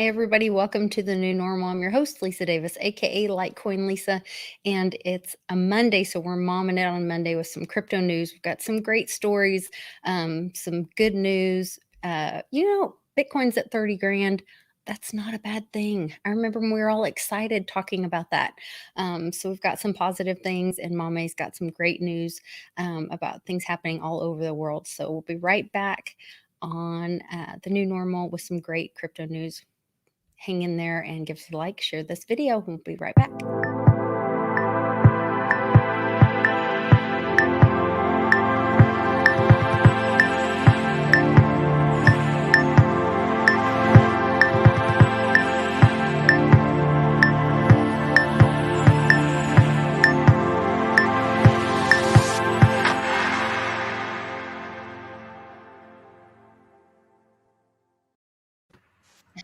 Hi, everybody. Welcome to the new normal. I'm your host, Lisa Davis, aka Litecoin Lisa, and it's a Monday, so we're momming it on Monday with some crypto news. We've got some great stories, some good news. Bitcoin's at 30 grand. That's not a bad thing. I remember when we were all excited talking about that. So we've got some positive things, and Mame's got some great news about things happening all over the world. So we'll be right back on the new normal with some great crypto news. Hang in there and give us a like, share this video. We'll be right back.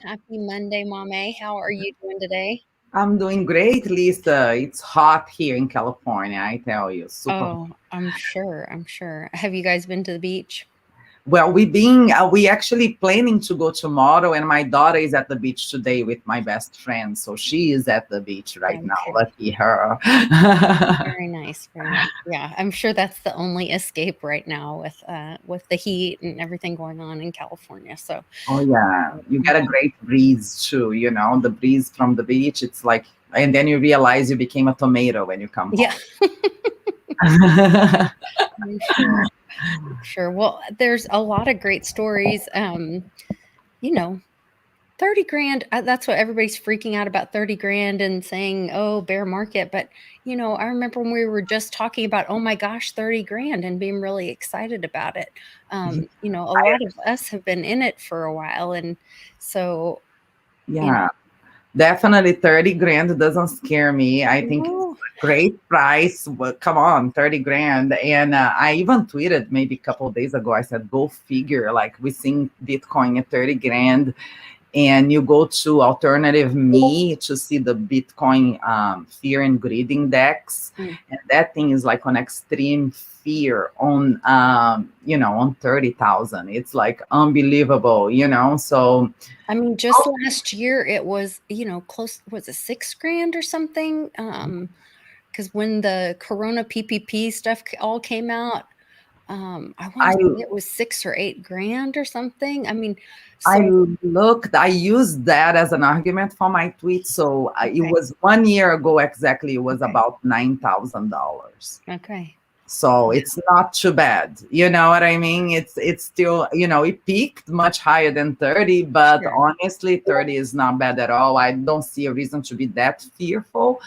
Happy Monday, Mame. How are you doing today? I'm doing great, Lisa. It's hot here in California, I tell you. Super hot. Oh, I'm sure. Have you guys been to the beach? Well, we actually planning to go tomorrow, and my daughter is at the beach today with my best friend. So she is at the beach right now. Okay. Lucky her. Very nice. Very nice. Yeah, I'm sure that's the only escape right now with the heat and everything going on in California. So, Oh yeah, you get a great breeze too. The breeze from the beach. It's like, and then you realize you became a tomato when you come yeah, home. I'm sure. Well, there's a lot of great stories. You know, 30 grand, that's what everybody's freaking out about, 30 grand and saying, oh, bear market. But, I remember when we were just talking about, oh my gosh, 30 grand and being really excited about it. A lot of us have been in it for a while. And so, Yeah. Definitely 30 grand doesn't scare me. I think it's no, a great price. But come on, 30 grand. And I even tweeted maybe a couple of days ago, I said, go figure, like we seen Bitcoin at 30 grand. And you go to Alternative Me to see the Bitcoin Fear and Greed Index. Mm. And that thing is like on extreme fear on 30,000. It's like unbelievable. So I mean, just last year it was, close, was it 6 grand or something? Because when the Corona PPP stuff all came out, I want I to say it was 6 or 8 grand or something. I mean, I so I used that as an argument for my tweet. So it okay, was 1 year ago exactly, it was okay, about $9,000. okay. So it's not too bad. You know what I mean? It's still, it peaked much higher than 30, but Sure. honestly, 30 is not bad at all. I don't see a reason to be that fearful.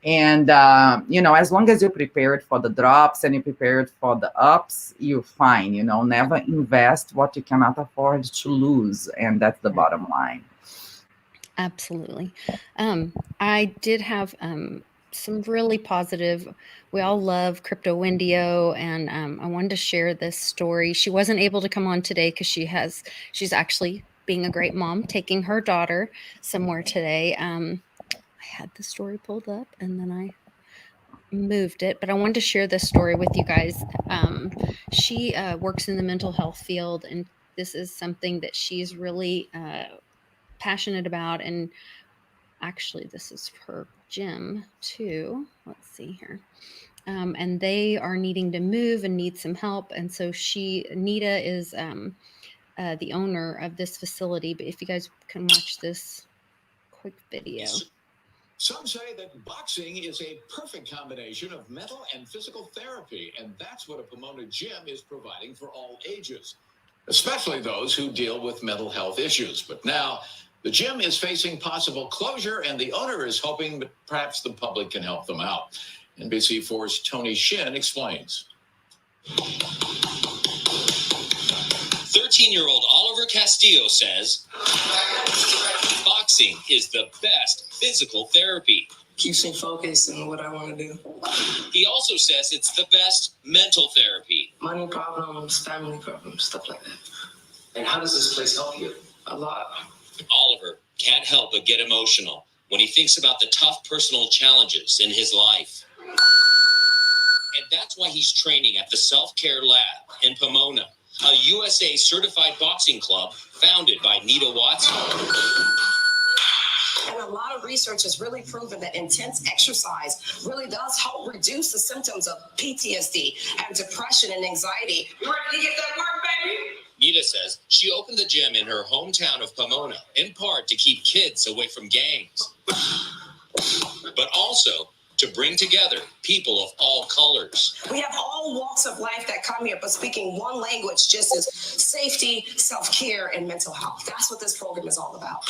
And as long as you're prepared for the drops and you're prepared for the ups, you're fine. Never invest what you cannot afford to lose, and that's the bottom line. Absolutely. I did have some really positive. We all love Crypto Wendio, and I wanted to share this story. She wasn't able to come on today because she's actually being a great mom, taking her daughter somewhere today. I had the story pulled up and then I moved it, but I wanted to share this story with you guys. She works in the mental health field, and this is something that she's really passionate about. And actually, this is her gym too. Let's see here. And they are needing to move and need some help. And so Nita is the owner of this facility. But if you guys can watch this quick video. Some say that boxing is a perfect combination of mental and physical therapy, and that's what a Pomona gym is providing for all ages, especially those who deal with mental health issues. But now the gym is facing possible closure, and the owner is hoping that perhaps the public can help them out. NBC4's Tony Shin explains. 13-year-old Oliver Castillo says boxing is the best physical therapy. Keeps me focused on what I want to do. He also says it's the best mental therapy. Money problems, family problems, stuff like that. And how does this place help you? A lot. Oliver can't help but get emotional when he thinks about the tough personal challenges in his life. And that's why he's training at the Self-Care Lab in Pomona, a USA certified boxing club founded by Nita Watson. And a lot of research has really proven that intense exercise really does help reduce the symptoms of PTSD and depression and anxiety. You ready to get that work, baby? Nita says she opened the gym in her hometown of Pomona, in part to keep kids away from gangs, but also to bring together people of all colors. We have all walks of life that come here, but speaking one language just as safety, self-care, and mental health. That's what this program is all about.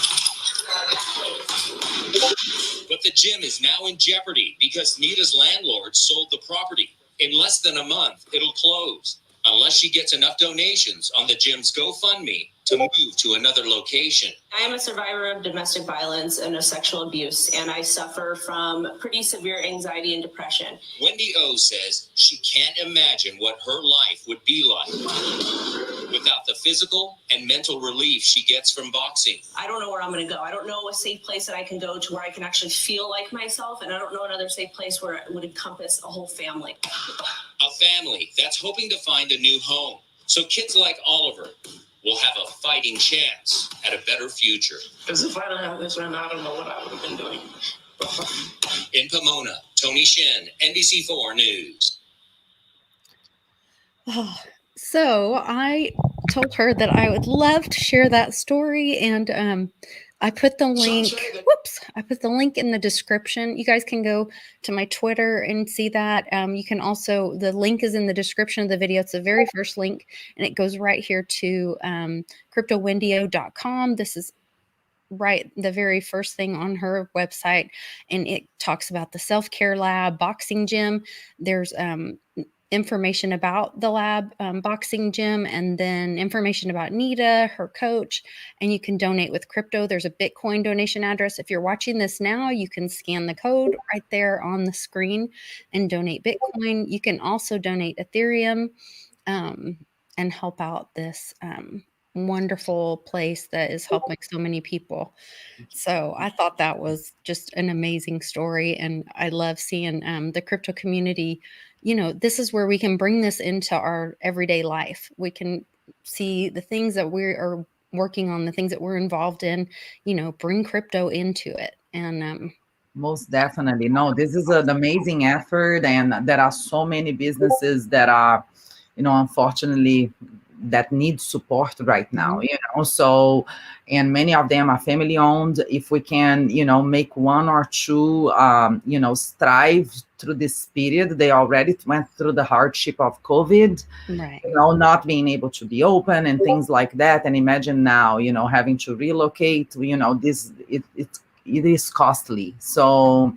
But the gym is now in jeopardy because Nita's landlord sold the property. In less than a month, it'll close unless she gets enough donations on the gym's GoFundMe to move to another location. I am a survivor of domestic violence and of sexual abuse, and I suffer from pretty severe anxiety and depression. Wendy O says she can't imagine what her life would be like without the physical and mental relief she gets from boxing. I don't know where I'm going to go. I don't know a safe place that I can go to where I can actually feel like myself, and I don't know another safe place where it would encompass a whole family. A family that's hoping to find a new home, so kids like Oliver will have a fighting chance at a better future. Because if I don't have this right now, I don't know what I would have been doing. In Pomona, Tony Shen, NBC4 News. Oh, so I told her that I would love to share that story, and I put the link. I put the link in the description. You guys can go to my Twitter and see that. You can also, the link is in the description of the video. It's the very first link, and it goes right here to cryptowendio.com. This is right the very first thing on her website, and it talks about the self-care lab boxing gym. There's information about the lab boxing gym, and then information about Nita, her coach, and you can donate with crypto. There's a Bitcoin donation address. If you're watching this now, you can scan the code right there on the screen and donate Bitcoin. You can also donate Ethereum and help out this wonderful place that is helping so many people. So I thought that was just an amazing story, and I love seeing the crypto community. You know, this is where we can bring this into our everyday life. We can see the things that we are working on, the things that we're involved in, you know, bring crypto into it. And most definitely. No, this is an amazing effort. And there are so many businesses that are, you know, unfortunately, that need support right now, you know, so, and many of them are family owned. If we can, you know, make one or two, you know, strive through this period, they already went through the hardship of COVID, right, you know, not being able to be open and things like that. And imagine now, you know, having to relocate, you know, this, it is costly. So,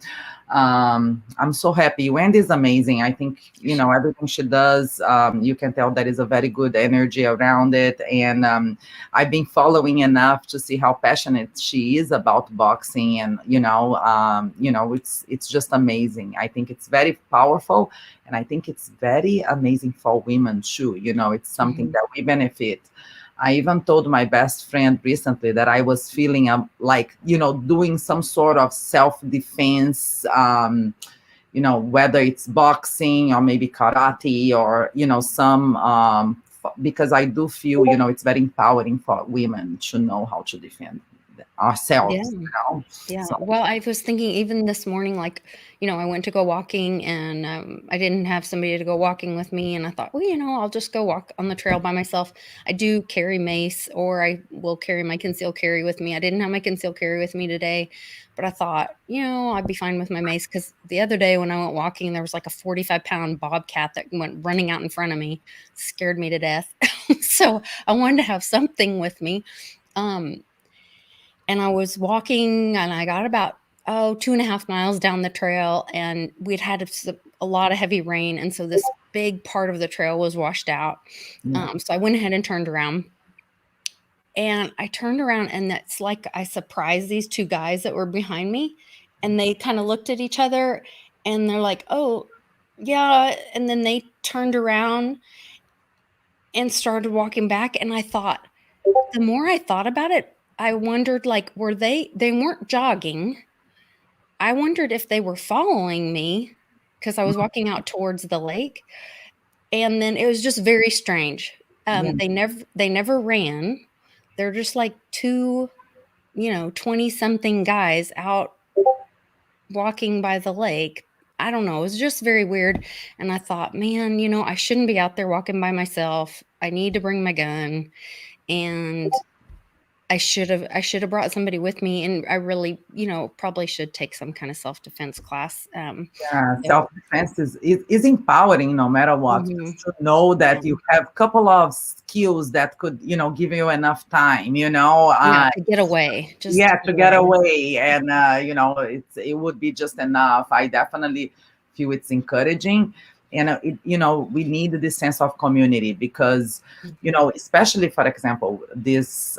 I'm so happy. Wendy's amazing. I think, you know, everything she does, you can tell there is a very good energy around it. And I've been following enough to see how passionate she is about boxing. And, you know, it's just amazing. I think it's very powerful. And I think it's very amazing for women too. You know, it's something that we benefit. I even told my best friend recently that I was feeling like, you know, doing some sort of self-defense, you know, whether it's boxing or maybe karate or, you know, some, because I do feel, you know, it's very empowering for women to know how to defend ourselves. Yeah. You know? Yeah. So, Well, I was thinking even this morning, like, you know, I went to go walking, and I didn't have somebody to go walking with me. And I thought, well, you know, I'll just go walk on the trail by myself. I do carry mace, or I will carry my concealed carry with me. I didn't have my concealed carry with me today, but I thought, you know, I'd be fine with my mace, because the other day when I went walking, there was like a 45-pound bobcat that went running out in front of me, scared me to death. So I wanted to have something with me. And I was walking, and I got about 2.5 miles down the trail, and we'd had a lot of heavy rain, and so this big part of the trail was washed out. So I went ahead and turned around, and it's like I surprised these two guys that were behind me, and they kind of looked at each other, and they're like, "Oh, yeah," and then they turned around and started walking back, and I thought, the more I thought about it, I wondered, like, they weren't jogging. I wondered if they were following me, because I was walking out towards the lake. And then it was just very strange. They never ran. They're just like two 20 something guys out walking by the lake. I don't know. It was just very weird. And I thought, man, I shouldn't be out there walking by myself. I need to bring my gun. And I should have brought somebody with me. And I really, probably should take some kind of self-defense class. Yeah, So, self-defense is empowering no matter what. mhm, Just to know yeah, that you have a couple of skills that could, give you enough time, yeah, to get away, just to yeah, get to get away. away. And, it would be just enough. I definitely feel it's encouraging. And, we need this sense of community because, Mhm. especially, for example, this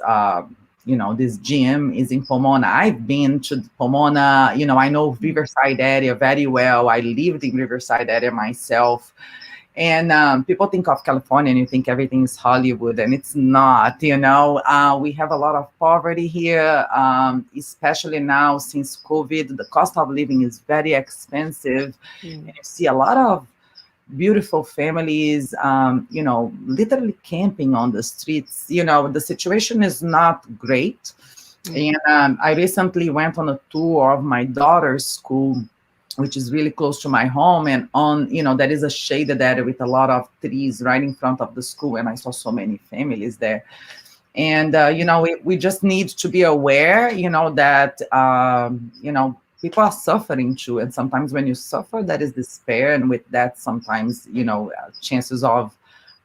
gym is in Pomona. I've been to Pomona, I know Riverside area very well. I lived in Riverside area myself. And people think of California and you think everything is Hollywood, and it's not, We have a lot of poverty here, especially now since COVID. The cost of living is very expensive. And Mm, you see a lot of beautiful families, literally camping on the streets. The situation is not great. mm, And I recently went on a tour of my daughter's school, which is really close to my home. And there is a shaded area with a lot of trees right in front of the school. And I saw so many families there. And, we just need to be aware, that, people are suffering too. And sometimes when you suffer, that is despair. And with that, sometimes, chances of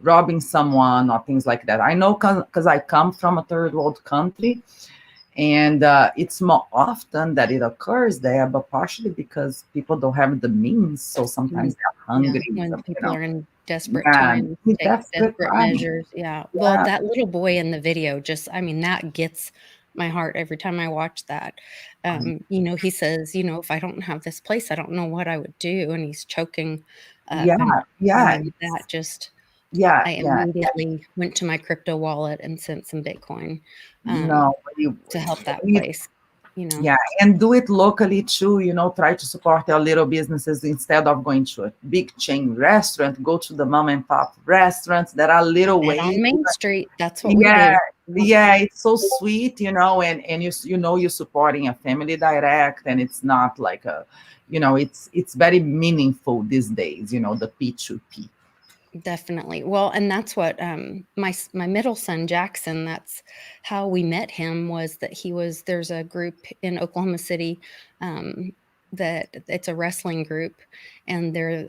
robbing someone or things like that. I know because I come from a third world country, and it's more often that it occurs there, but partially because people don't have the means. So sometimes mm. they're Yeah, hungry. when people are in desperate Yeah, times, take desperate desperate time. measures. Yeah. Well, Yeah. that little boy in the video that gets my heart every time I watch that. He says, if I don't have this place, I don't know what I would do. And he's choking up. Yeah, And yeah, that just, yeah, I yeah. immediately went to my crypto wallet and sent some Bitcoin No, to help that we- place, you know. yeah, and do it locally too. Try to support our little businesses instead of going to a big chain restaurant. Go to the mom and pop restaurants that are little Right on ways. Main Street. That's what we Yeah, do. yeah, it's so sweet, and you're supporting a family direct, and it's not like it's very meaningful these days. The P2P. Definitely. Well, and that's what my middle son Jackson. That's how we met him. Was that there's a group in Oklahoma City um, that it's a wrestling group, and they're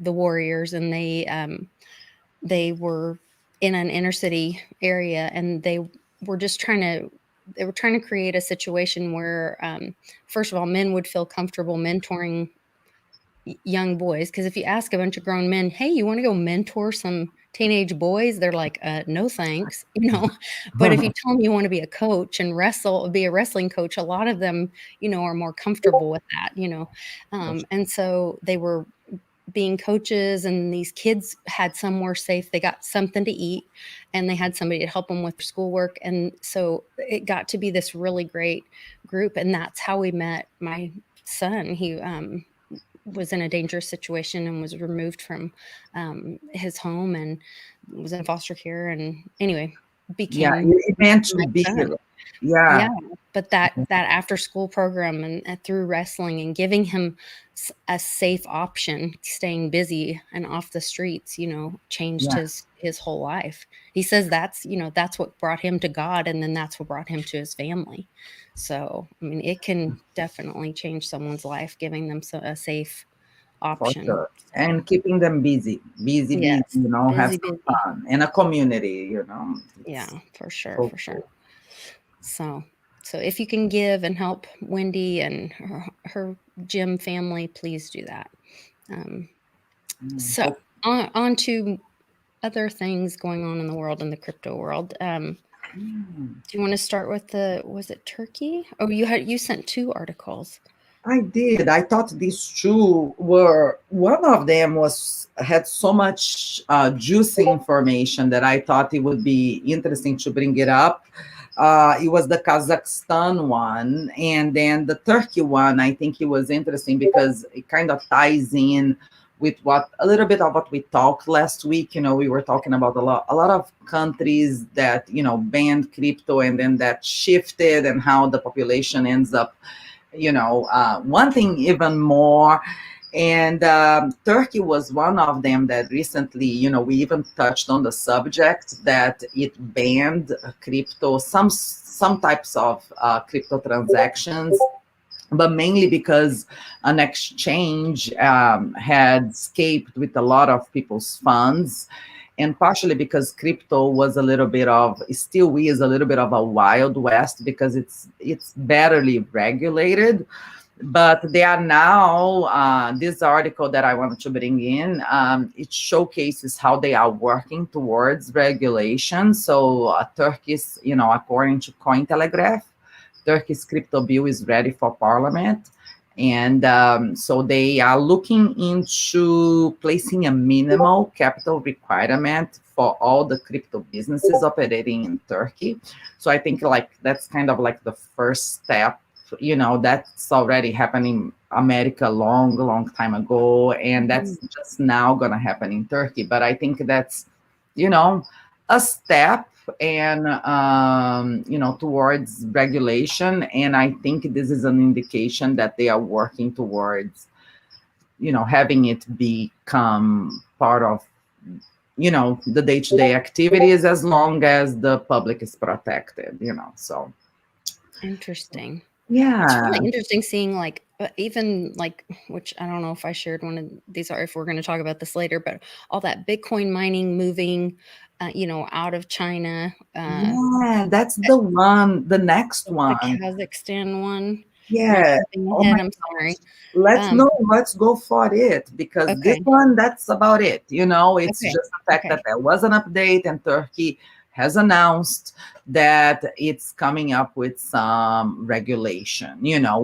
the Warriors, and they were in an inner city area, and were just trying to they were trying to create a situation where first of all, men would feel comfortable mentoring young boys, because if you ask a bunch of grown men, hey, you want to go mentor some teenage boys, they're like, no thanks. But if you tell them you want to be a coach and be a wrestling coach, a lot of them are more comfortable with that. And so they were being coaches, and these kids had somewhere safe, they got something to eat, and they had somebody to help them with their schoolwork. And so it got to be this really great group, and that's how we met my son. He was in a dangerous situation and was removed from his home and was in foster care, and anyway Yeah, became it meant to my be. son. Yeah, Yeah, but that after school program, and through wrestling and giving him a safe option, staying busy and off the streets, changed yeah, his whole life. He says that's what brought him to God, and then that's what brought him to his family. So, I mean, it can definitely change someone's life, giving them a safe for option. sure. So, And keeping them busy, busy, yes, have busy, some busy. fun and a community. Yeah, It's for sure, so for sure. cool. So if you can give and help Wendy and her gym family, please do that. Um, so Hope- on to other things going on in the world, in the crypto world. Do you want to start with was it Turkey? Oh, you sent two articles. I did. I thought these two were, one of them had so much juicy information that I thought it would be interesting to bring it up. It was the Kazakhstan one, and then the Turkey one. I think it was interesting because it kind of ties in with what a little bit of what we talked last week. We were talking about a lot of countries that banned crypto, and then that shifted, and how the population ends up wanting even more. And Turkey was one of them that recently, we even touched on the subject that it banned crypto, some types of crypto transactions, but mainly because an exchange had escaped with a lot of people's funds, and partially because crypto was still is a little bit of a wild west, because it's barely regulated. But they are now, this article that I wanted to bring in, it showcases how they are working towards regulation. So Turkey's, according to Cointelegraph, Turkey's crypto bill is ready for parliament. And so they are looking into placing a minimal capital requirement for all the crypto businesses operating in Turkey. So I think that's kind of like the first step. That's already happening in America long time ago, and that's just now going to happen in Turkey. But I think that's, a step, and towards regulation. And I think this is an indication that they are working towards, having it become part of, the day-to-day activities, as long as the public is protected. So Interesting. yeah, It's really interesting seeing even which I don't know if I shared one of these, or if we're going to talk about this later, but all that Bitcoin mining moving, out of China. Yeah, that's the next The one. Kazakhstan one. Yeah. I'm Oh my I'm sorry. let's go for it, because this Okay. one, that's about it. It's Okay. just the fact that there was an update, and Turkey has announced that it's coming up with some regulation,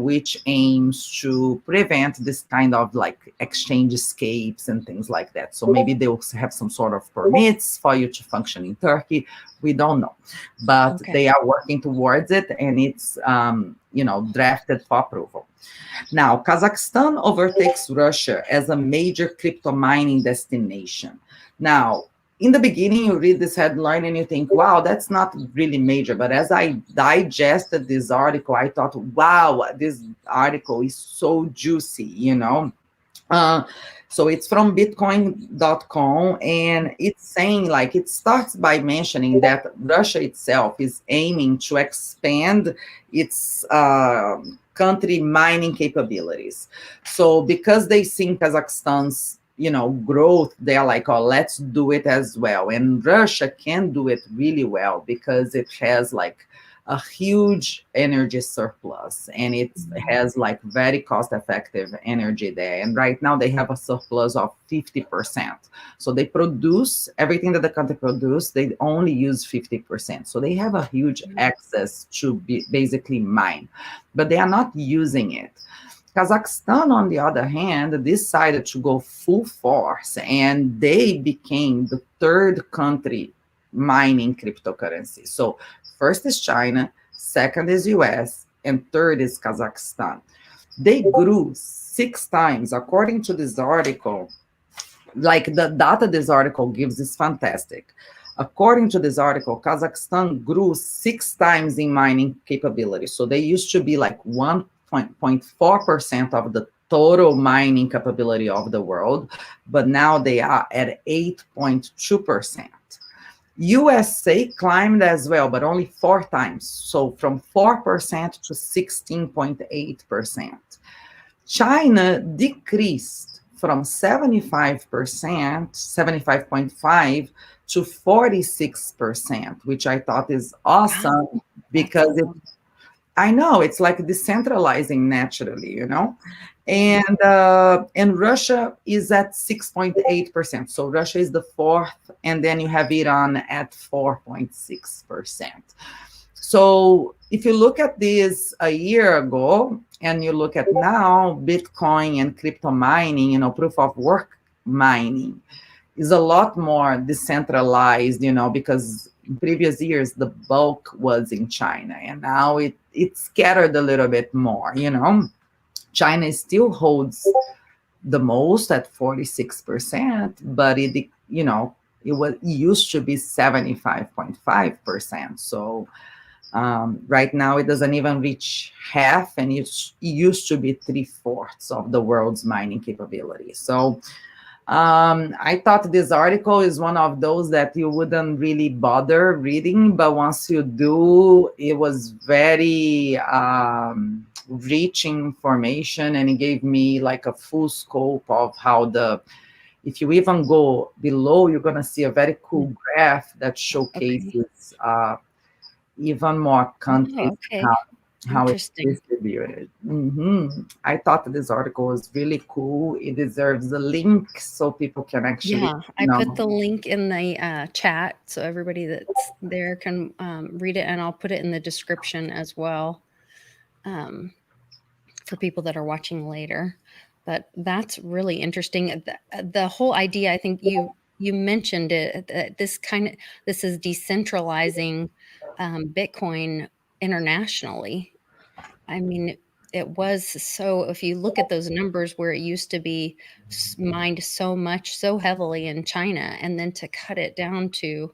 which aims to prevent this kind of exchange escapes and things like that. So maybe they will have some sort of permits for you to function in Turkey. We don't know, but Okay. they are working towards it, and it's drafted for approval. Now, Kazakhstan overtakes Russia as a major crypto mining destination. Now, in the beginning, you read this headline and you think, wow, that's not really major. But as I digested this article, I thought, wow, this article is so juicy, So it's from bitcoin.com, and it's saying, it starts by mentioning that Russia itself is aiming to expand its country mining capabilities. So because they see Kazakhstan's growth, they're like, oh, let's do it as well. And Russia can do it really well, because it has a huge energy surplus, and it has very cost effective energy there. And right now they have a surplus of 50%. So they produce everything that the country produces, they only use 50%. So they have a huge access to basically mine, but they are not using it. Kazakhstan, on the other hand, decided to go full force, and they became the third country mining cryptocurrency. So first is China, second is US, and third is Kazakhstan. They grew 6 times, according to this article. The data this article gives is fantastic. According to this article, Kazakhstan grew 6 times in mining capability. So they used to be 1.4% of the total mining capability of the world, but now they are at 8.2%. USA climbed as well, but only 4 times. So from 4% to 16.8%. China decreased from 75.5 to 46%, which I thought is awesome, because I know it's decentralizing naturally, and Russia is at 6.8%. So Russia is the fourth, and then you have Iran at 4.6%. So if you look at this a year ago, and you look at now, Bitcoin and crypto mining, proof of work mining is a lot more decentralized, because in previous years, the bulk was in China, and now it's scattered a little bit more, China still holds the most at 46%, but it it used to be 75.5%. So right now it doesn't even reach half, and it used to be 3/4 of the world's mining capability. So I thought this article is one of those that you wouldn't really bother reading, but once you do, it was very rich in information, and it gave me like a full scope of how if you even go below, you're going to see a very cool graph that showcases even more countries, okay. how it's Interesting. distributed. I thought this article was really cool. It deserves a link so people can actually. Yeah, I put the link in the chat so everybody that's there can read it, and I'll put it in the description as well for people that are watching later. But that's really interesting. The whole idea, I think you mentioned it, that this is decentralizing Bitcoin internationally. I mean, it was so, if you look at those numbers where it used to be mined so much, so heavily in China, and then to cut it down to,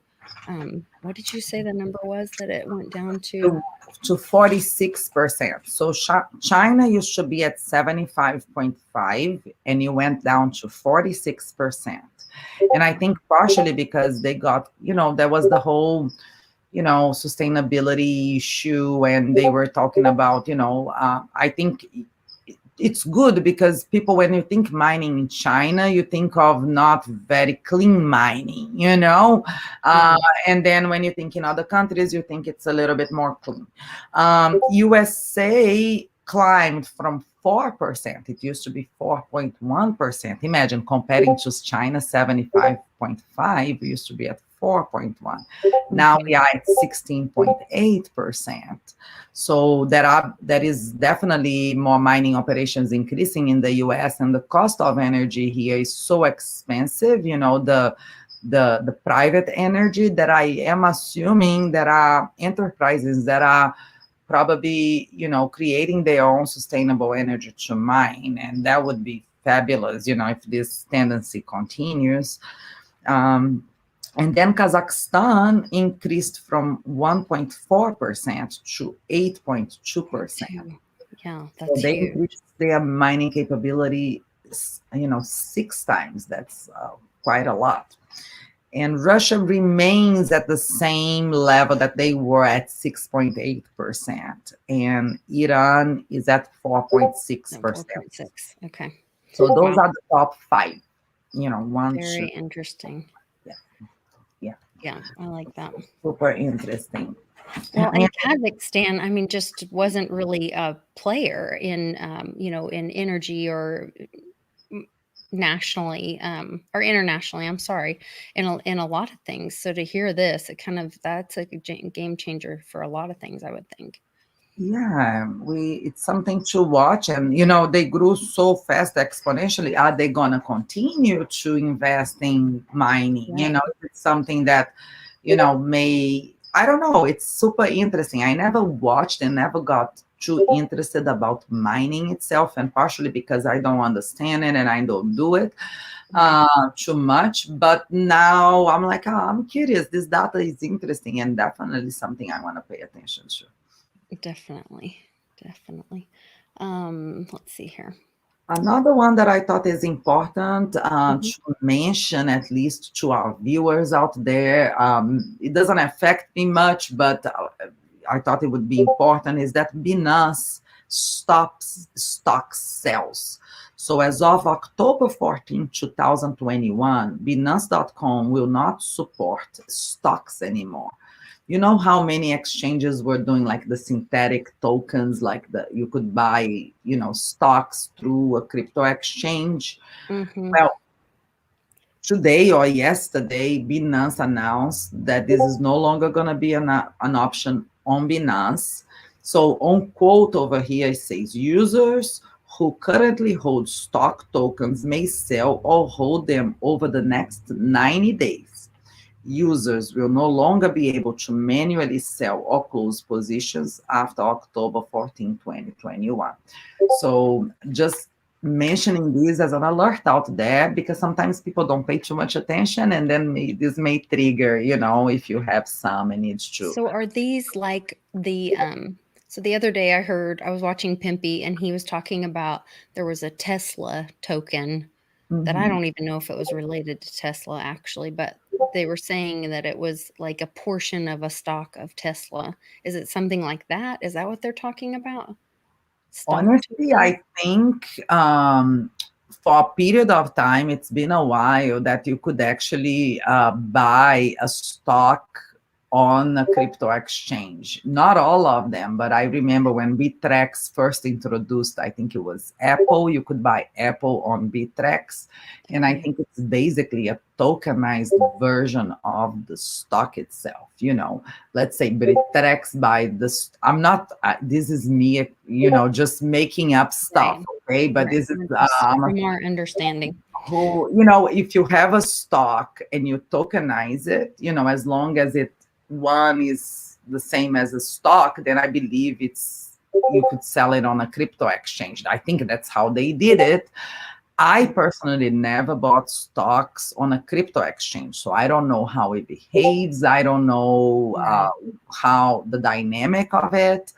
what did you say the number was that it went down to? To 46%. So China used to be at 75.5, and it went down to 46%. And I think partially because they got, there was the whole, sustainability issue, and they were talking about, I think it's good because people, when you think mining in China, you think of not very clean mining, and then when you think in other countries, you think it's a little bit more clean. USA climbed from 4%. It used to be 4.1%. Imagine comparing to China, 75.5, used to be at 4.1. Now we are at 16.8%. So that is definitely more mining operations increasing in the US, and the cost of energy here is so expensive, the private energy, that I am assuming there are enterprises that are probably, creating their own sustainable energy to mine. And that would be fabulous, if this tendency continues. And then Kazakhstan increased from 1.4% to 8.2%. Yeah, that's so they huge. increased their mining capability, 6 times. That's quite a lot. And Russia remains at the same level that they were at 6.8%. And Iran is at 4.6%. 4.6. Okay. So those are the top 5. One, Very 2. interesting. Yeah, I like that. Super interesting. Well, and Kazakhstan, I mean, just wasn't really a player in, in energy or nationally, or internationally, I'm sorry, in a lot of things. So to hear this, that's a game changer for a lot of things, I would think. Yeah, it's something to watch. And, they grew so fast exponentially. Are they going to continue to invest in mining? Right. It's something that, I don't know. It's super interesting. I never watched and never got too interested about mining itself, and partially because I don't understand it and I don't do it too much. But now I'm like, I'm curious. This data is interesting, and definitely something I want to pay attention to. Definitely. Let's see here. Another one that I thought is important to mention, at least to our viewers out there, it doesn't affect me much, but I thought it would be important, is that Binance stops stock sales. So as of October 14, 2021, Binance.com will not support stocks anymore. You know how many exchanges were doing like the synthetic tokens, like you could buy, stocks through a crypto exchange? Well, today or yesterday, Binance announced that this is no longer going to be an option on Binance. So on quote over here, it says, users who currently hold stock tokens may sell or hold them over the next 90 days. Users will no longer be able to manually sell or close positions after October 14, 2021. So just mentioning this as an alert out there, because sometimes people don't pay too much attention, and then this may trigger, if you have some and needs to. So are these like so the other day I was watching Pimpy and he was talking about there was a Tesla token that I Mhm. don't even know if it was related to Tesla actually, but they were saying that it was like a portion of a stock of Tesla. Is it something like that? Is that what they're talking about? Stock Honestly, token? I think for a period of time, it's been a while that you could actually buy a stock on a crypto exchange. Not all of them, but I remember when Bittrex first introduced, I think it was Apple, you could buy Apple on Bittrex. And I Okay. think it's basically a tokenized version of the stock itself. Let's say Bittrex by this. I'm not, this is me, just making up stuff, Right. okay? But Right. this is, We're just from our understanding. who, if you have a stock and you tokenize it, as long as one is the same as a stock, then I believe you could sell it on a crypto exchange. I think that's how they did it. I personally never bought stocks on a crypto exchange, so I don't know how it behaves. I don't know Right. how the dynamic of it,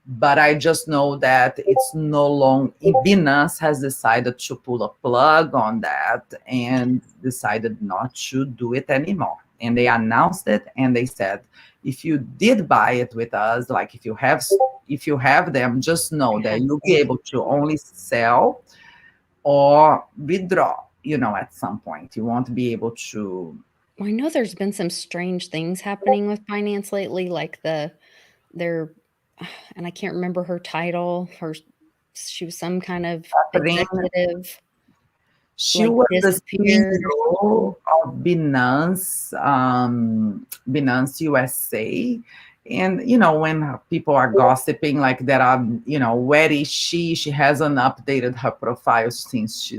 but I just know that it's no longer. Binance has decided to pull a plug on that and decided not to do it anymore. And they announced it, and they said, if you did buy it with us, like if you have them, just know that you'll be able to only sell or withdraw, at some point. You won't be able to. Well, I know there's been some strange things happening with finance lately, like they're and I can't remember her title. She was some kind of Bring executive, She like was the disappeared or CEO something. of Binance USA. And, when people are gossiping, like there are, where is she? She hasn't updated her profile since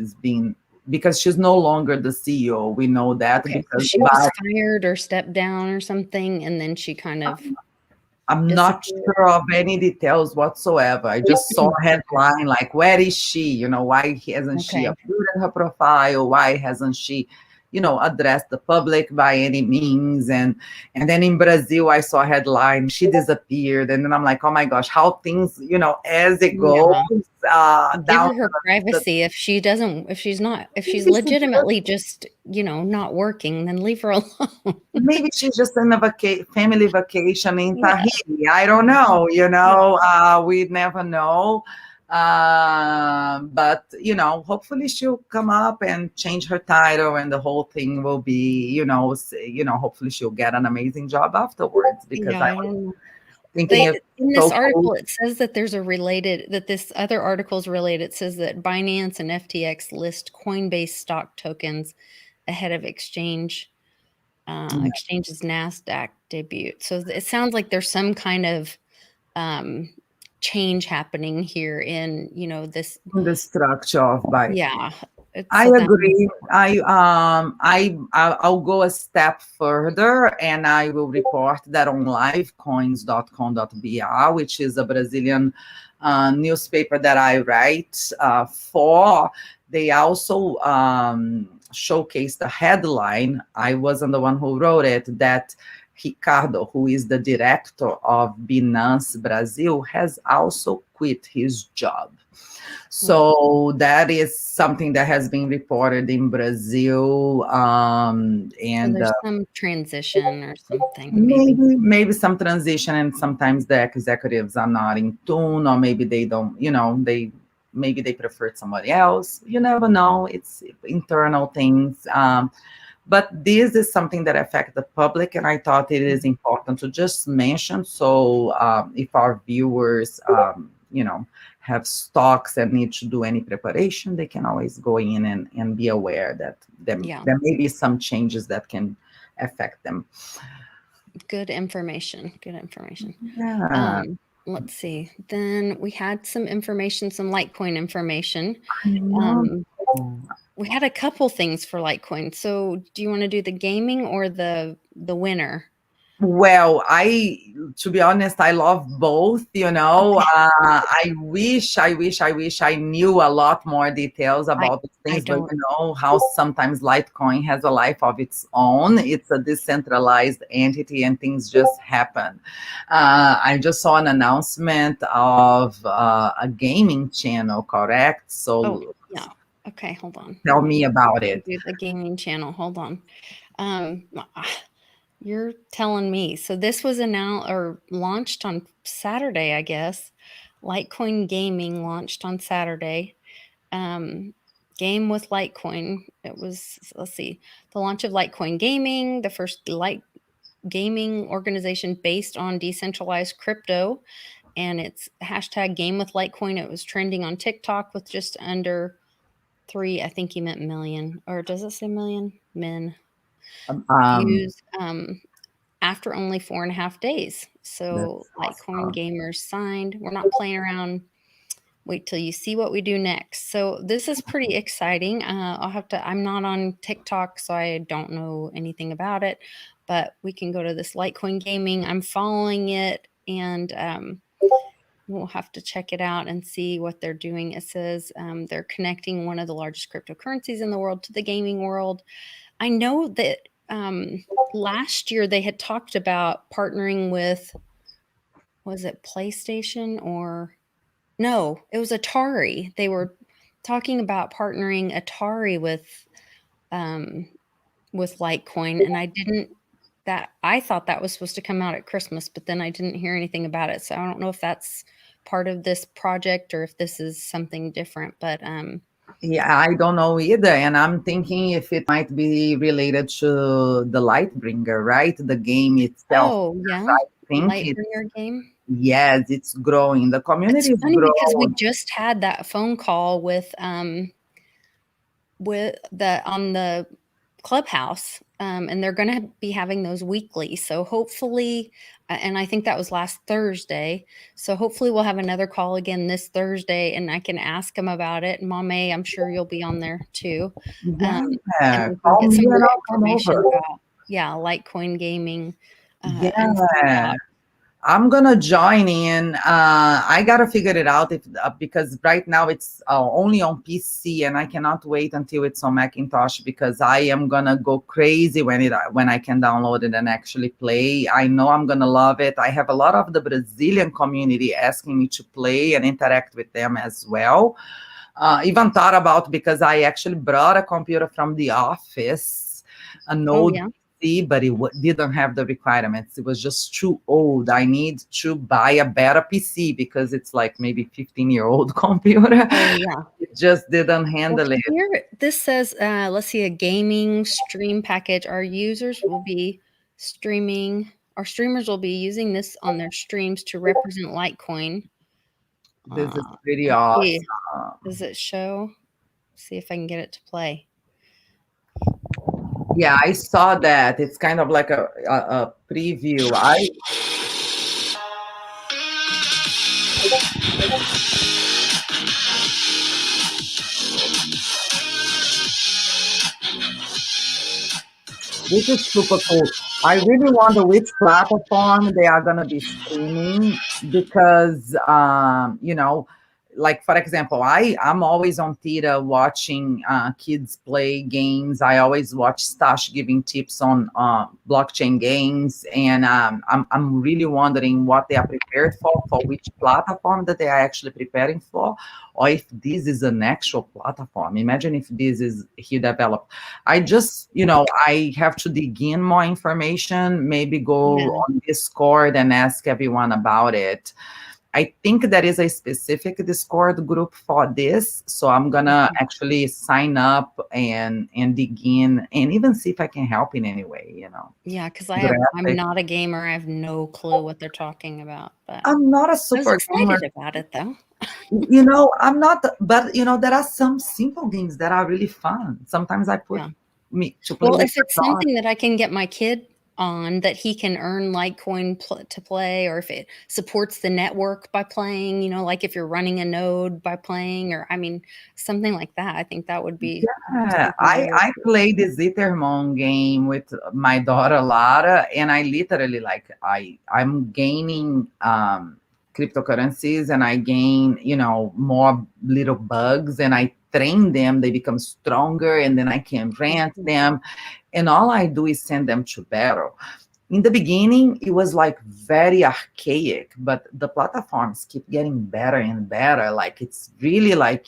because she's no longer the CEO. We know that Okay, so because she was fired or stepped down or something, and then she kind of I'm not disappeared. sure of any details whatsoever. I just saw a headline like, "Where is she? Why hasn't she Okay. updated her profile? Why hasn't she, addressed the public by any means?" And then in Brazil, I saw a headline, "She disappeared," and then I'm like, "Oh my gosh, how things, as it goes Yeah. Give down her her the." privacy. If she's legitimately just, not working, then leave her alone. Maybe she's just in a family vacation in Yeah. Tahiti. I don't know, Yeah. we never know. But, hopefully she'll come up and change her title and the whole thing will be, hopefully she'll get an amazing job afterwards, because Yeah, I I was don't know. thinking it's In this so cool. article, it says that this other article is related. It says that Binance and FTX list Coinbase stock tokens ahead of exchange's NASDAQ debut. So it sounds like there's some kind of um, change happening here in, this. The structure of by. Yeah. I So that makes agree. it work. I'll go a step further, and I will report that on livecoins.com.br, which is a Brazilian newspaper that I write for. They also showcased a headline. I wasn't the one who wrote it. That Ricardo, who is the director of Binance Brazil, has also quit his job. So that is something that has been reported in Brazil, So and there's some transition or something, maybe. maybe some transition, and sometimes the executives are not in tune, or maybe they don't, maybe they prefer somebody else. You never know. It's internal things. But this is something that affects the public, and I thought it is important to just mention. So if our viewers, have stocks and need to do any preparation, they can always go in and be aware that Yeah. there may be some changes that can affect them. Good information. Good information. Yeah. Let's see. Then we had some Litecoin information. I know. We had a couple things for Litecoin. So do you want to do the gaming or the winner? Well, to be honest, I love both, you know. I wish I knew a lot more details I about these I things, but don't. you know how sometimes Litecoin has a life of its own. It's a decentralized entity and things just happen. I just saw an announcement of a gaming channel, correct? Oh, So yeah. Okay, hold on. tell Let me me about it. do the gaming channel. Hold on. Um, you're telling me. So this was announced or launched on Saturday, I guess. Litecoin Gaming launched on Saturday. Um, Game with Litecoin. It was, let's see, the launch of Litecoin Gaming, the first light gaming organization based on decentralized crypto. And it's hashtag Game with Litecoin. It was trending on TikTok with just under three, I think he meant million, or does it say million? Men Um, views. After only 4.5 days. So that's Litecoin awesome. gamers signed. We're not playing around. Wait till you see what we do next. So this is pretty exciting. I'll have to, I'm not on TikTok, so I don't know anything about it, but we can go to this Litecoin gaming. I'm following it, and we'll have to check it out and see what they're doing. It says they're connecting one of the largest cryptocurrencies in the world to the gaming world. I know that last year they had talked about partnering with, was it PlayStation or no, it was Atari. They were talking about partnering Atari um, with Litecoin, and I didn't. That I thought that was supposed to come out at Christmas, but then I didn't hear anything about it. So I don't know if that's part of this project or if this is something different. But Yeah, I don't know either. And I'm thinking if it might be related to the Lightbringer, right? The game itself. oh yeah, I think Lightbringer game. yes, it's growing. The It's community is funny because we growing. just had that phone call with the on the Clubhouse, and they're going to be having those weekly. So hopefully, and I think that was last Thursday. So hopefully we'll have another call again this Thursday, and I can ask them about it. And Mom, I'm sure you'll be on there too, and Yeah, we can call get me some and more I'll come information over. about Litecoin gaming, and find Yeah. out. I'm gonna join in. I gotta figure it out if because right now it's only on PC, and I cannot wait until it's on Macintosh because I am gonna go crazy when I can download it and actually play. I know I'm gonna love it. I have a lot of the Brazilian community asking me to play and interact with them as well. Even thought about because I actually brought a computer from the office, a Oh Node yeah. PC, but it didn't have the requirements. It was just too old. I need to buy a better PC because it's like maybe 15-year-old computer. Oh yeah. It just didn't Well, handle it. here this says, let's see, a gaming stream package. Our users will be streaming, our streamers will be using this on their streams to represent Litecoin. This is Uh, pretty let's see, awesome. does it show? See if I can get it to play. Yeah, I saw that. It's kind of like a preview. This is super cool. I really wonder which platform they are gonna be streaming because you know, like for example, I'm always on theater watching kids play games. I always watch Stash giving tips on blockchain games, and I'm really wondering what they are prepared for which platform that they are actually preparing for, or if this is an actual platform. Imagine if this is he developed. I just, I have to dig in more information, maybe go Yeah. on Discord and ask everyone about it. I think there is a specific Discord group for this, so I'm gonna actually sign up and dig in and even see if I can help in any way. Yeah, because I'm Graphic. not a gamer. I have no clue what they're talking about, but I'm not a I was super gamer. excited about it though. I'm not, but there are some simple games that are really fun. Sometimes I put Yeah. me to play Well, with if my it's daughter. something that I can get my kid on that he can earn Litecoin to play, or if it supports the network by playing, you know, like if you're running a node by playing, or I mean, something like that. I think that would be Yeah, something really I cool. play the Zittermon game with my daughter Lara, and I literally like I'm gaining cryptocurrencies, and I gain, you know, more little bugs, and I train them, they become stronger, and then I can rent them, and all I do is send them to battle. In the beginning, it was like very archaic, but the platforms keep getting better and better. Like it's really like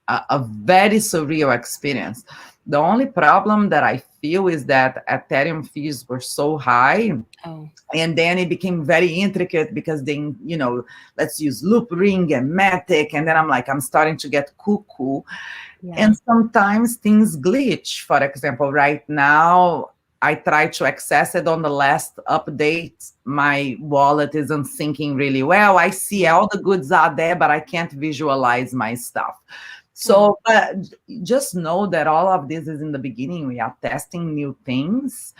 a very surreal experience. The only problem that I feel is that Ethereum fees were so high, Oh, and then it became very intricate because then, you know, let's use loop ring and matic, and then I'm starting to get cuckoo. yeah. And sometimes things glitch. For example, right now, I try to access it on the last update. My wallet isn't syncing really well. I see all the goods are there, but I can't visualize my stuff. So just know that all of this is in the beginning. We are testing new things,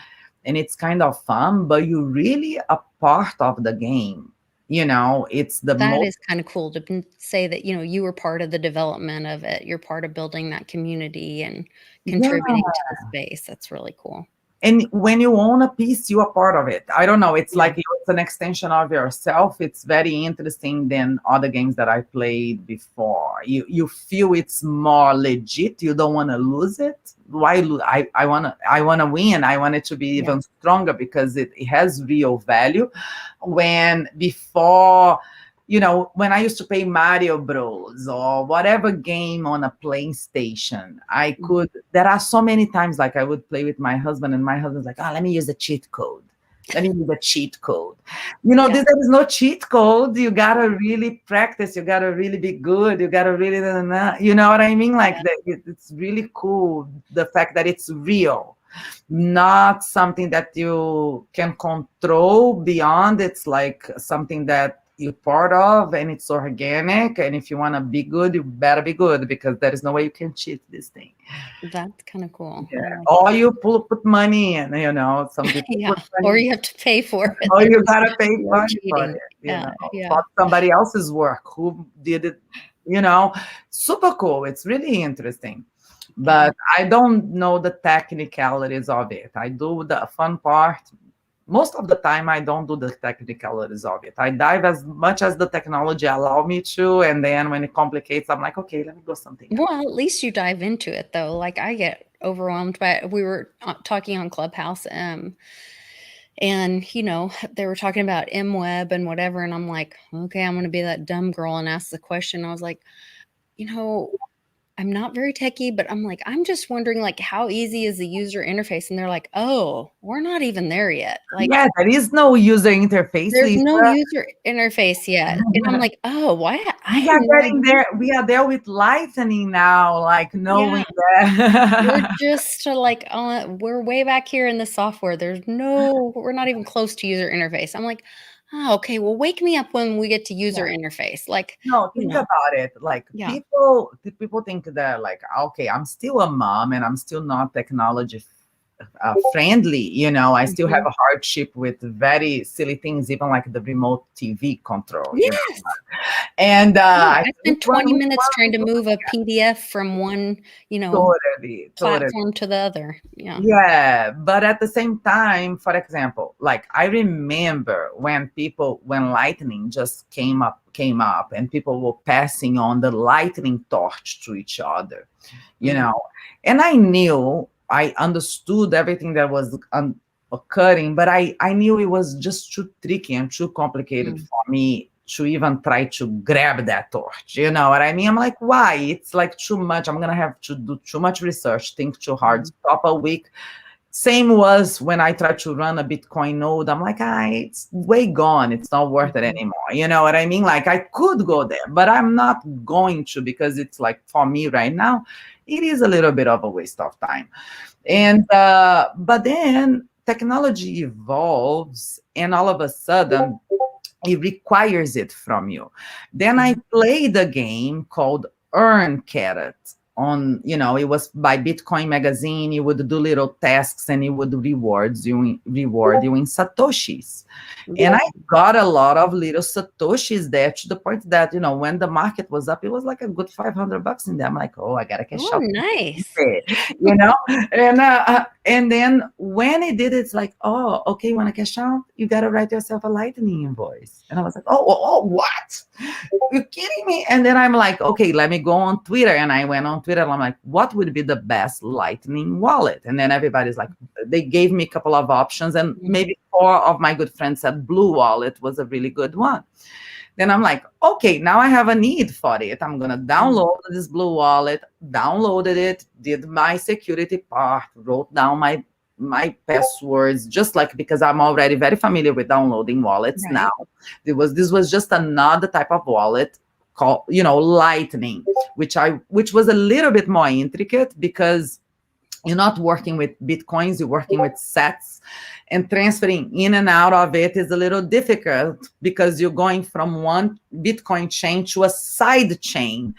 and it's kind of fun, but you really are part of the game. You know, it's the That most. is kind of cool to say that, you know, you were part of the development of it. You're part of building that community and Yeah. contributing to the space. That's really cool. And when you own a piece, you are part of it. I don't know. It's Yeah. like it's an extension of yourself. It's very interesting than other games that I played before. You feel it's more legit. You don't want to lose it. Why lose? I wanna win. I want it to be even stronger because it has real value. When before, you know, when I used to play Mario Bros. Or whatever game on a PlayStation, I could, there are so many times like I would play with my husband, and my husband's like, oh, let me use the cheat code. Let me use the cheat code. You know, there is no cheat code. You gotta really practice. You gotta really be good. You gotta really, you know what I mean? Like that, it's really cool. The fact that it's real, not something that you can control beyond. It's like something that you're part of, and it's organic, and if you want to be good, you better be good, because there is no way you can cheat this thing. That's kind of cool. Yeah. Or you put money in, you know, some people Yeah, put money or you have to pay for it. or you gotta pay You're money for cheating. it, you Yeah, know, yeah. for somebody else's work who did it, you know. Super cool. It's really interesting, but I don't know the technicalities of it. I do the fun part. Most of the time, I don't do the technicalities of it. I dive as much as the technology allow me to, and then when it complicates, I'm like, okay, let me go something else. Well, at least you dive into it, though. Like I get overwhelmed by. We were talking on Clubhouse, and you know they were talking about MWeb and whatever, and I'm like, okay, I'm going to be that dumb girl and ask the question. I was like, you know, I'm not very techie, but I'm like, I'm just wondering, like, how easy is the user interface? And they're like, oh, we're not even there yet. Like, Yeah, there is no user interface, there's Lisa. no user interface yet. And I'm like, oh, why? I We had are no getting idea. there. We are there with Lightning now, like knowing We're that. just like, we're way back here in the software. We're not even close to user interface. I'm like, oh, okay, well, wake me up when we get to user interface. Like, No, you think know, about it. Like yeah. people think that like, okay, I'm still a mom and I'm still not technology friendly. You know, I still have a hardship with very silly things, even like the remote TV control. You know? Yes. And I spent 20 minutes trying to move a PDF from one, you know, totally. platform to the other. Yeah. Yeah, but at the same time, for example, like I remember when Lightning just came up and people were passing on the lightning torch to each other, you know, and I understood everything that was occurring, but I knew it was just too tricky and too complicated for me to even try to grab that torch. You know what I mean? I'm like, why? It's like too much. I'm gonna have to do too much research, think too hard, stop a week. Same was when I tried to run a Bitcoin node. I'm like, it's way gone. It's not worth it anymore. You know what I mean? Like I could go there, but I'm not going to, because it's like, for me right now, it is a little bit of a waste of time. And but then technology evolves, and all of a sudden it requires it from you. Then I played a game called Earn Carrot. on, it was by Bitcoin magazine. You would do little tasks and it would reward you in satoshis. And I got a lot of little satoshis there, to the point that, when the market was up, it was like a good $500 in there. I'm like, oh, I gotta cash Oh, out, nice. you know. And then when it did, it's like, oh, okay, you want to cash out? You gotta write yourself a Lightning invoice. And I was like, oh, what? You're kidding me? And then I'm like, okay, let me go on Twitter. And I went on Twitter and I'm like, what would be the best Lightning wallet? And then everybody's like, they gave me a couple of options, and maybe 4 of my good friends said Blue Wallet was a really good one. Then I'm like, okay, now I have a need for it. I'm going to download this Blue Wallet, downloaded it, did my security part, wrote down my passwords, just like, because I'm already very familiar with downloading wallets now. This was just another type of wallet called, Lightning, which was a little bit more intricate, because you're not working with Bitcoins, you're working with sats, and transferring in and out of it is a little difficult, because you're going from one Bitcoin chain to a side chain.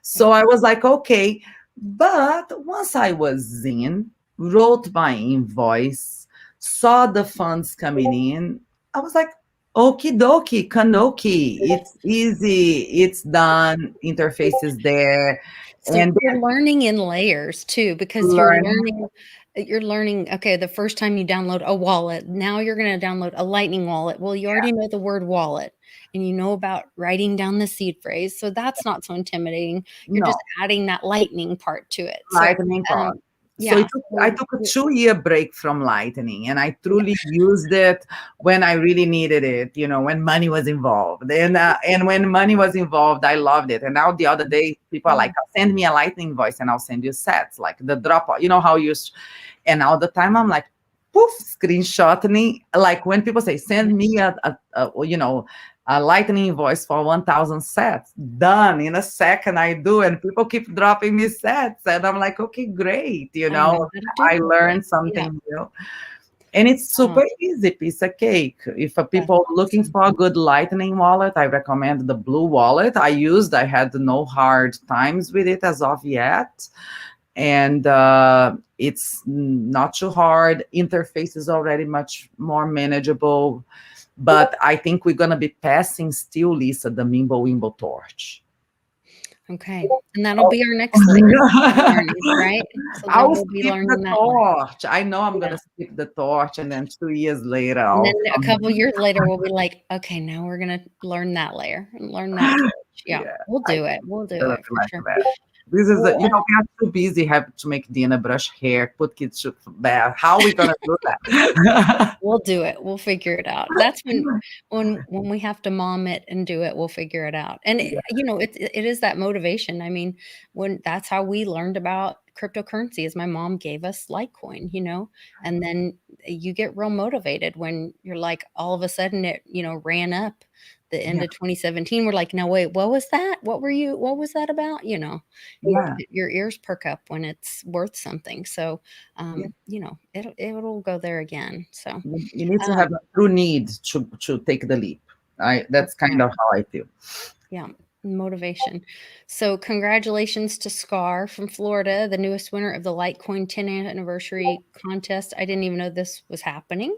So I was like, okay. But once I was in, wrote my invoice, saw the funds coming in, I was like, okie dokie, kanoki. It's easy, it's done, interface is there. So you're learning in layers too, because you're learning, okay, the first time you download a wallet, now you're going to download a Lightning wallet. Well, you already know the word wallet, and you know about writing down the seed phrase. So that's not so intimidating. You're just adding that Lightning part to it. Lightning part. So I took a 2-year break from Lightning, and I truly used it when I really needed it, when money was involved. And when money was involved, I loved it. And now the other day, people are like, send me a Lightning voice and I'll send you sats, like the drop, how you used. And all the time I'm like, poof, screenshotting. Like when people say, send me a Lightning invoice for 1,000 sats, done in a second. I do, and people keep dropping me sats, and I'm like, okay, great. I learned something new, and it's super easy, piece of cake. If people are looking for a good Lightning wallet, I recommend the Blue Wallet. I had no hard times with it as of yet. And it's not too hard. Interface is already much more manageable. But I think we're going to be passing still, Lisa, the Mimblewimble torch. Okay. And that'll be our next layer, right? So I will skip the torch. I know I'm going to skip the torch, and then 2 years later. And then a couple years later, we'll be like, okay, now we're going to learn that layer and learn that torch. Yeah, we'll do it. We'll do it for sure. This is, we are too busy having to make dinner, brush hair, put kids to bed. How are we going to do that? We'll do it. We'll figure it out. That's when we have to mom it and do it, we'll figure it out. And it is that motivation. I mean, that's how we learned about cryptocurrency, is my mom gave us Litecoin, and then you get real motivated when you're like, all of a sudden it, ran up the end of 2017. We're like, no, wait, what was that? What was that about? Your ears perk up when it's worth something. So, it'll go there again. So you need to have a true need to take the leap. That's kind of how I feel. Yeah. Motivation. So congratulations to Scar from Florida, the newest winner of the Litecoin 10th anniversary contest. I didn't even know this was happening.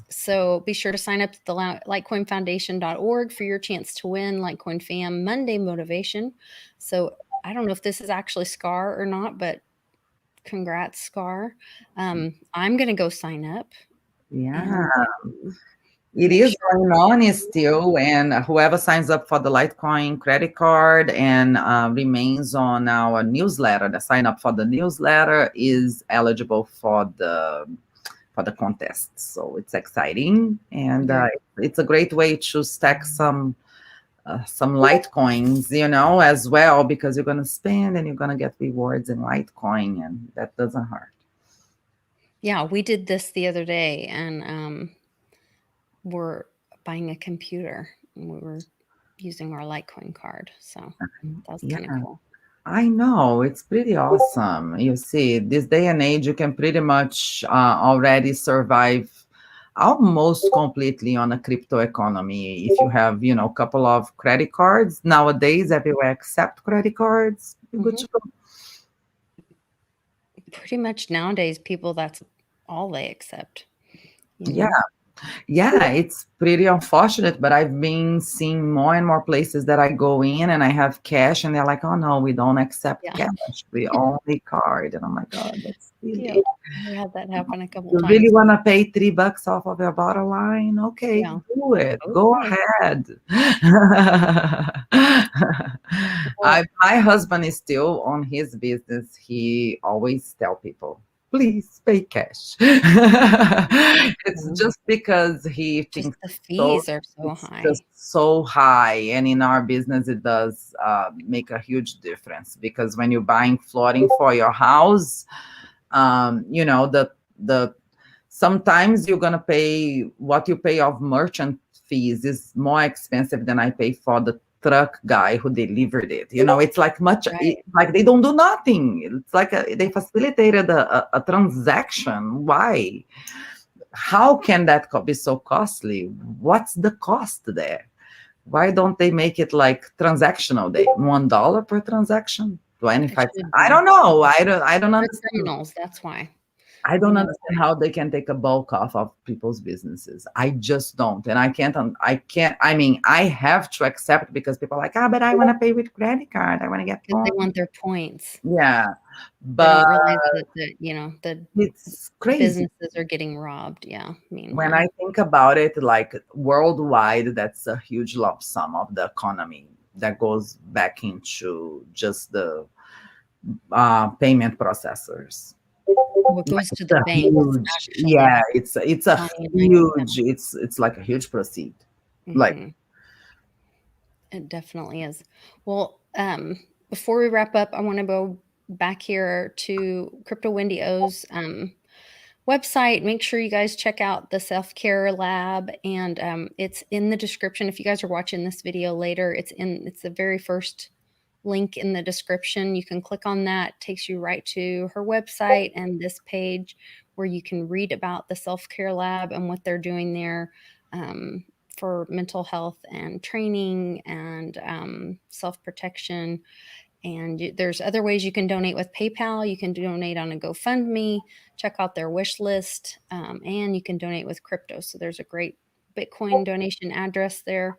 So be sure to sign up at the litecoinfoundation.org for your chance to win Litecoin Fam Monday motivation. So I don't know if this is actually Scar or not, but congrats, Scar. I'm going to go sign up. Yeah. It is going on still, and whoever signs up for the Litecoin credit card and remains on our newsletter, the sign up for the newsletter, is eligible for the contest. So it's exciting, and it's a great way to stack some Litecoins, as well, because you're going to spend and you're going to get rewards in Litecoin, and that doesn't hurt. Yeah, we did this the other day, and we're buying a computer, and we were using our Litecoin card. So that was kind of cool. I know, it's pretty awesome. You see, this day and age, you can pretty much already survive almost completely on a crypto economy. If you have, a couple of credit cards, nowadays everywhere accept credit cards. you're good to go. Pretty much nowadays, people, that's all they accept. You Yeah. know? Yeah, it's pretty unfortunate, but I've been seeing more and more places that I go in and I have cash, and they're like, "Oh no, we don't accept Yeah. cash. We only card." And I'm like, "Oh, that's Yeah. silly. We had that happen a couple You times. really want to pay $3 off of your bottom line? Okay, Yeah. do it. Go Okay. ahead." Well, My husband is still on his business. He always tell people, please pay cash. It's mhm. just because he Just thinks the so, fees are so it's just high. so high. And in our business, it does make a huge difference, because when you're buying flooring for your house, the sometimes you're gonna pay what you pay of merchant fees is more expensive than I pay for the truck guy who delivered it. It's like Right. like they don't do nothing. It's like they facilitated a transaction. Why? How can that be so costly? What's the cost there? Why don't they make it like transactional day? $1 per transaction? It 25 cents? should I be. don't know. I don't They're understand. criminals, that's why. I You don't know, understand how they can take a bulk off of people's businesses. I just don't. And I mean, I have to accept, because people are like, but I want to pay with credit card. I want to get because they points. want their points. Yeah. They don't But realize that, the it's crazy. businesses are getting robbed, yeah, When meanwhile. I think about it, like worldwide, that's a huge lump sum of the economy that goes back into just the payment processors. What Like, goes to it's the a banks, huge, actually, yeah, it's a money in banks, yeah. huge, it's like a huge proceed. Like, Mhm. It definitely is. Well, before we wrap up, I want to go back here to Crypto Windio's website. Make sure you guys check out the self-care lab, and it's in the description. If you guys are watching this video later, it's the very first link in the description. You can click on that, takes you right to her website and this page where you can read about the self-care lab and what they're doing there. For mental health and training and self-protection. And there's other ways you can donate with PayPal. You can donate on a GoFundMe. Check out their wish list, and you can donate with crypto. So there's a great Bitcoin donation address there,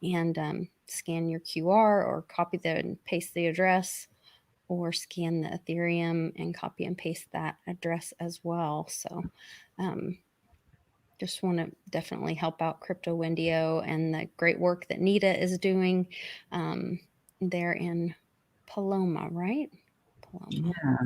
and scan your QR or copy and paste the address, or scan the Ethereum and copy and paste that address as well. So just want to definitely help out Crypto Wendio and the great work that Nita is doing there in Paloma, right? Paloma. yeah,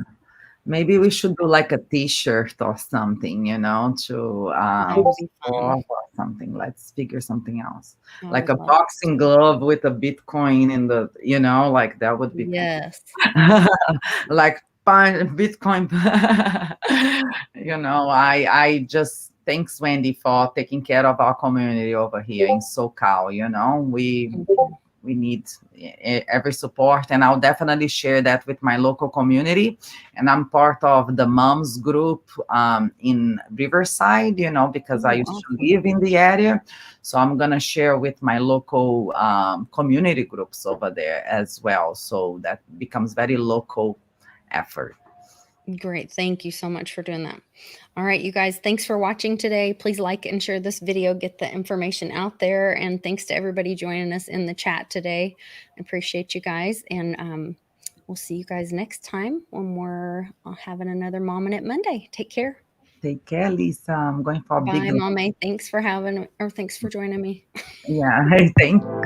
maybe we should do like a t-shirt or something, to That would be fun. or something. Let's figure something else. I Like would a love boxing glove with a Bitcoin in the, like that would be Yes. like Bitcoin. I just thanks Wendy for taking care of our community over here in SoCal. We need every support, and I'll definitely share that with my local community. And I'm part of the moms group in Riverside, because I Oh, used to awesome. live in the area. So I'm going to share with my local community groups over there as well. So that becomes very local effort. Great. Thank you so much for doing that. All right, you guys, thanks for watching today. Please like and share this video, get the information out there. And thanks to everybody joining us in the chat today. I appreciate you guys. And we'll see you guys next time when we're having another Mom Minute Monday. Take care. Take care, Lisa. I'm going for a big. Bye, Mom May. Thanks for joining me. Yeah, thank you.